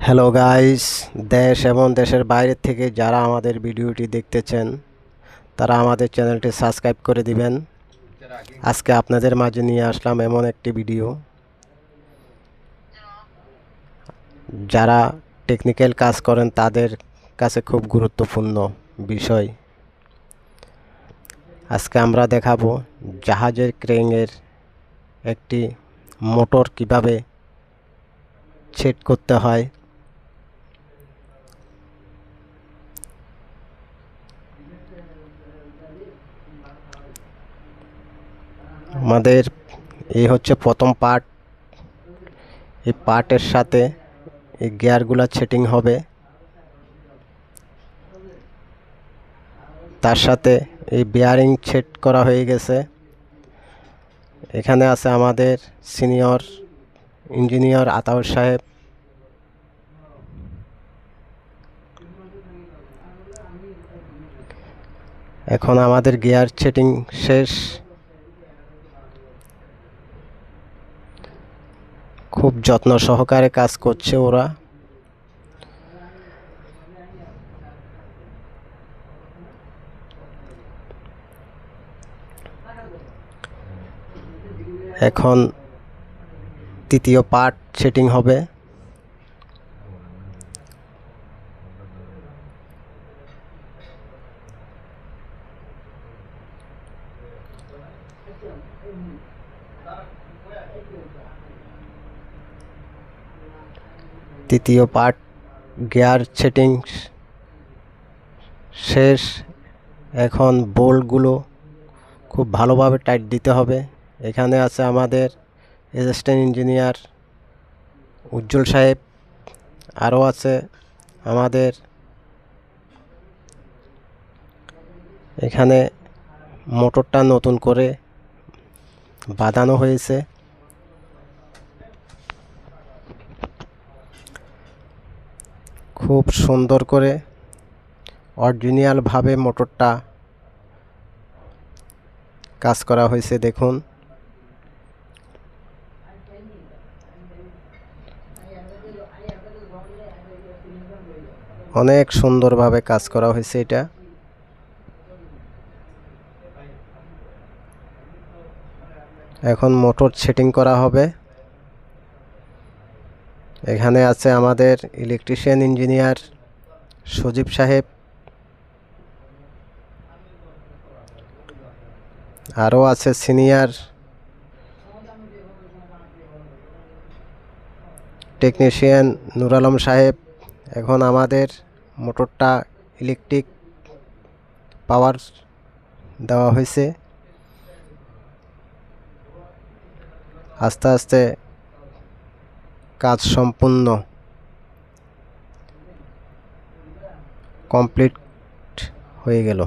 Hello guys, দেশ এবং দেশের বাইরে থেকে যারা আমাদের ভিডিওটি দেখতেছেন তারা আমাদের চ্যানেলটি সাবস্ক্রাইব করে দিবেন। আজকে আপনাদের মাঝে নিয়ে আসলাম এমন একটি ভিডিও যারা টেকনিক্যাল কাজ করেন তাদের কাছে খুব গুরুত্বপূর্ণ বিষয়। আজকে আমরা দেখাবো জাহাজের ক্রেনের একটি মোটর কিভাবে সেট করতে হয়। আমাদের এই হচ্ছে প্রথম পার্ট। এই পার্টের সাথে এই গিয়ারগুলো সেটিং হবে, তার সাথে এই বেয়ারিং সেট করা হয়ে গেছে। এখানে আছে আমাদের সিনিয়র ইঞ্জিনিয়ার আতাউর সাহেব। এখন আমাদের গিয়ার সেটিং শেষ। খুব যত্ন সহকারে কাজ করছে ওরা। এখন তৃতীয় পার্ট সেটিং হবে। তৃতীয় পার্ট গিয়ার সেটিং শেষ। এখন বোল্টগুলো খুব ভালোভাবে টাইট দিতে হবে। এখানে আছে আমাদের অ্যাসিস্ট্যান্ট ইঞ্জিনিয়ার উজ্জ্বল সাহেব, আরও আছে আমাদের এখানে মোটরটা নতুন করে বাঁধানো হয়েছে। খুব সুন্দর করে অরিজিনালভাবে মোটরটা কাজ করা হয়েছে। দেখুন, অনেক সুন্দরভাবে কাজ করা হয়েছে এটা। এখন মোটর সেটিং করা হবে। এখানে আছে আমাদের ইলেকট্রিশিয়ান ইঞ্জিনিয়ার সজীব সাহেব, আরও আছে সিনিয়র টেকনিশিয়ান নুর আলম সাহেব। এখন আমাদের মোটরটা ইলেকট্রিক পাওয়ার দেওয়া হয়েছে। আস্তে আস্তে কাজ সম্পূর্ণ কমপ্লিট হয়ে গেল।